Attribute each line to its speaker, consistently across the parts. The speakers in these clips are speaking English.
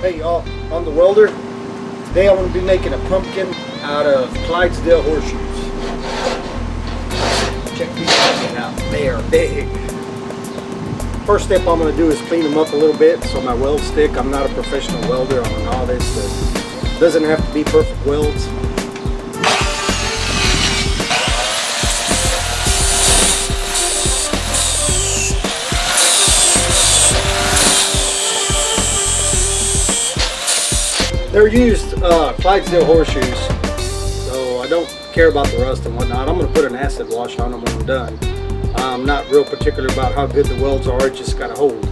Speaker 1: Hey y'all, I'm the welder. Today I'm going to be making a pumpkin out of Clydesdale horseshoes. Check these guys out, they are big. First step I'm going to do is clean them up a little bit. So my weld stick, I'm not a professional welder, I'm a novice. It doesn't have to be perfect welds. They're used Clydesdale horseshoes, so I don't care about the rust and whatnot. I'm going to put an acid wash on them when I'm done. I'm not real particular about how good the welds are, it just got to hold.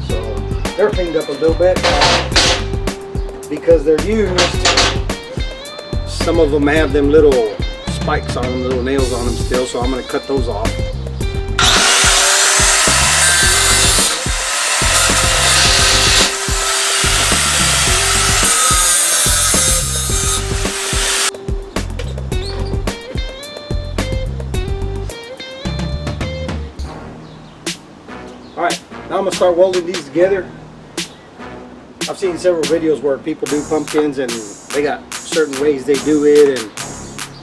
Speaker 1: So they're cleaned up a little bit because they're used. Some of them have them little spikes on them, little nails on them still, so I'm going to cut those off. Alright, now I'm going to start welding these together. I've seen several videos where people do pumpkins and they got certain ways they do it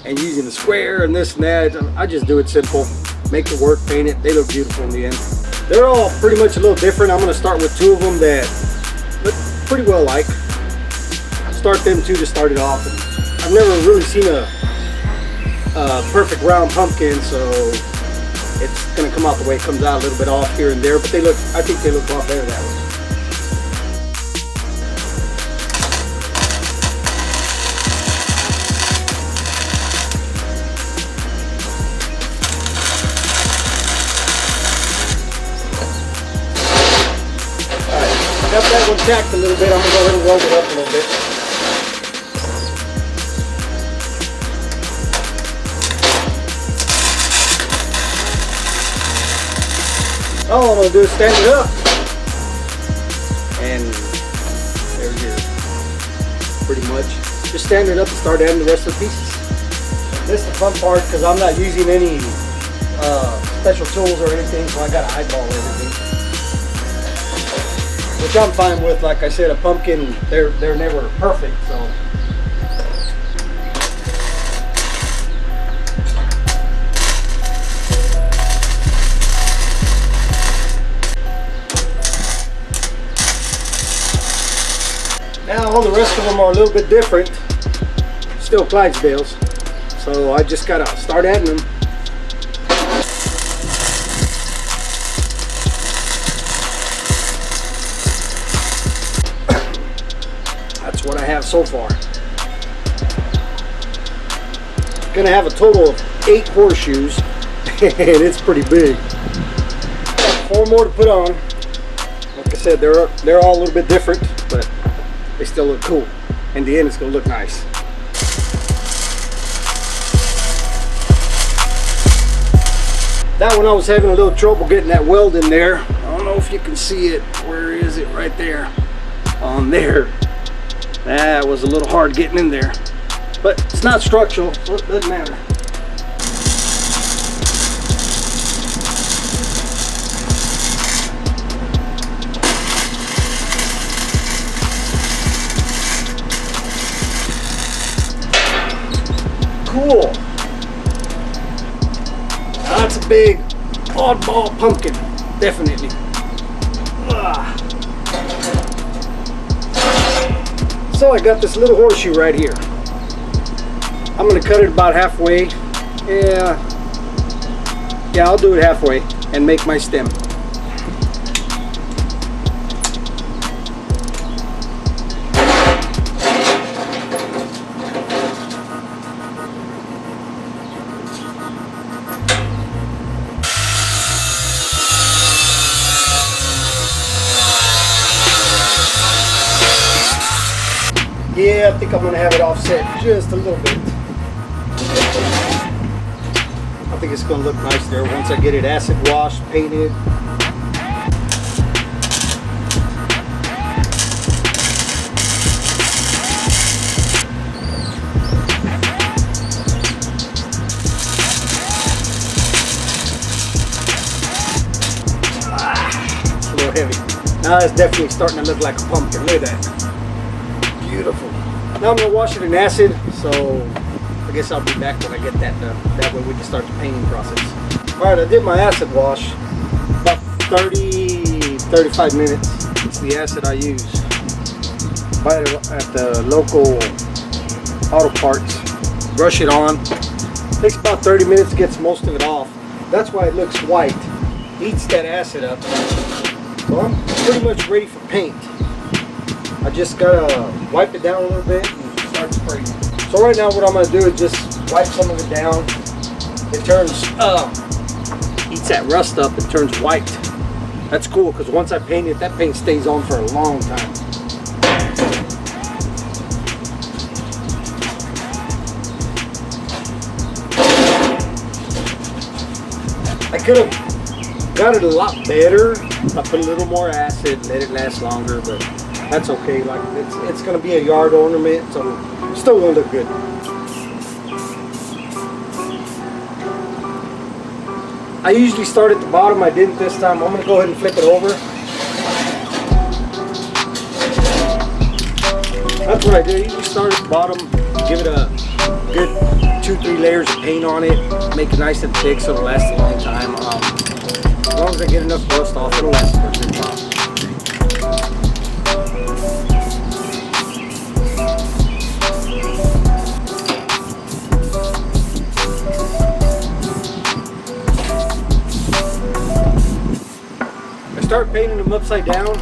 Speaker 1: and using the square and this and that. I just do it simple, make it work, paint it, they look beautiful in the end. They're all pretty much a little different. I'm going to start with two of them that look pretty well alike. Start them two to start it off. And I've never really seen a perfect round pumpkin, so it's going to come out the way it comes out, a little bit off here and there, but they look, I think they look a lot better that way. Alright, got that one tacked a little bit. I'm going to go ahead and weld it up a little bit. All I'm going to do is stand it up, and there it is, pretty much. Just stand it up and start adding the rest of the pieces. This is the fun part because I'm not using any special tools or anything, so I got to eyeball everything. Which I'm fine with. Like I said, a pumpkin, they're never perfect, so. Now all the rest of them are a little bit different, still Clydesdales, so I just gotta start adding them. That's what I have so far. Gonna have a total of 8 horseshoes, and it's pretty big. Got 4 more to put on. Like I said, they're all a little bit different, but they still look cool. In the end, it's going to look nice. That one I was having a little trouble getting that weld in there. I don't know if you can see it. Where is it? Right there. On there. That was a little hard getting in there. But it's not structural, so it doesn't matter. Cool. That's a big oddball pumpkin, definitely. So I got this little horseshoe right here. I'm going to cut it about halfway. Yeah, I'll do it halfway and make my stem. Yeah, I think I'm going to have it offset just a little bit. I think it's going to look nice there once I get it acid washed, painted. It's a little heavy. Now it's definitely starting to look like a pumpkin. Look at that. Beautiful. Now I'm gonna wash it in acid, so I guess I'll be back when I get that done. That way we can start the painting process. All right, I did my acid wash. About 35 minutes. It's the acid I use. Buy it at the local auto parts. Brush it on. Takes about 30 minutes to get most of it off. That's why it looks white. Eats that acid up. So I'm pretty much ready for paint. I just gotta wipe it down a little bit and start spraying. So right now what I'm gonna do is just wipe some of it down. It turns, eats that rust up and turns white. That's cool because once I paint it, that paint stays on for a long time. I could have got it a lot better. I put a little more acid, let it last longer, but that's okay. Like it's gonna be a yard ornament, so it's still gonna look good. I usually start at the bottom. I didn't this time. I'm gonna go ahead and flip it over. That's what I do. You just start at the bottom, give it a good 2-3 layers of paint on it, make it nice and thick so it'll last a long time. As long as I get enough rust off, it'll last for a good while. I start painting them upside down.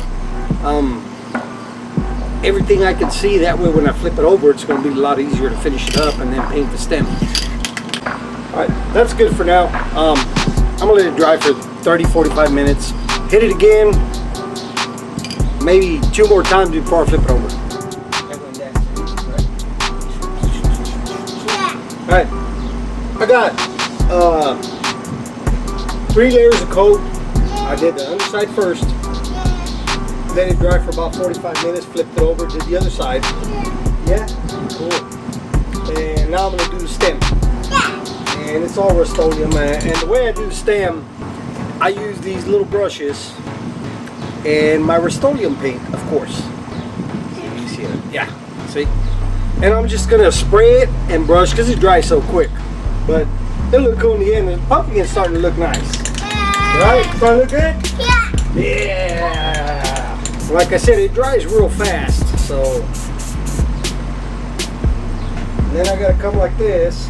Speaker 1: Everything I can see, that way when I flip it over, it's going to be a lot easier to finish it up and then paint the stem. Alright, that's good for now. I'm going to let it dry for 30-45 minutes. Hit it again, maybe 2 more times before I flip it over. Alright, I got 3 layers of coat. I did the underside first. Let it dry for about 45 minutes, flipped it over, did the other side. Yeah? Cool. And now I'm going to do the stem. And it's all Rust-Oleum. And the way I do the stem, I use these little brushes and my Rust-Oleum paint, of course. You see it? Yeah. See? And I'm just going to spray it and brush because it dries so quick. But it'll look cool in the end. The pumpkin's starting to look nice. Right? Starting to look good? Yeah. Yeah. Like I said, it dries real fast, so then I gotta come like this.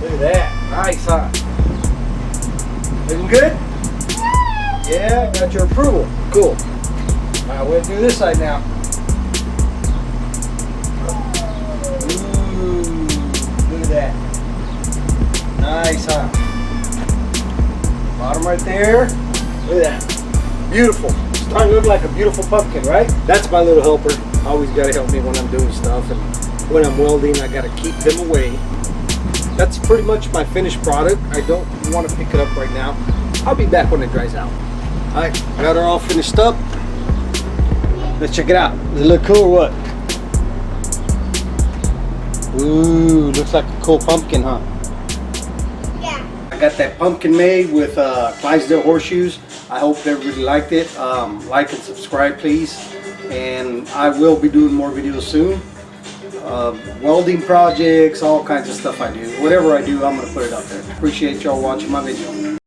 Speaker 1: Look at that, nice, huh? Looking good? Yeah, got your approval. Cool. Alright, we'll do this side now. Ooh, look at that. Nice, huh? Bottom right there. Look at that. Beautiful. Starting to look like a beautiful pumpkin, right? That's my little helper. Always got to help me when I'm doing stuff, and when I'm welding, I got to keep them away. That's pretty much my finished product. I don't want to pick it up right now. I'll be back when it dries out. All right, got her all finished up. Let's check it out. Does it look cool or what? Ooh, looks like a cool pumpkin, huh? I got that pumpkin made with Clydesdale horseshoes. I hope everybody liked it. Like and subscribe, please. And I will be doing more videos soon. Welding projects, all kinds of stuff I do. Whatever I do, I'm going to put it up there. Appreciate y'all watching my video.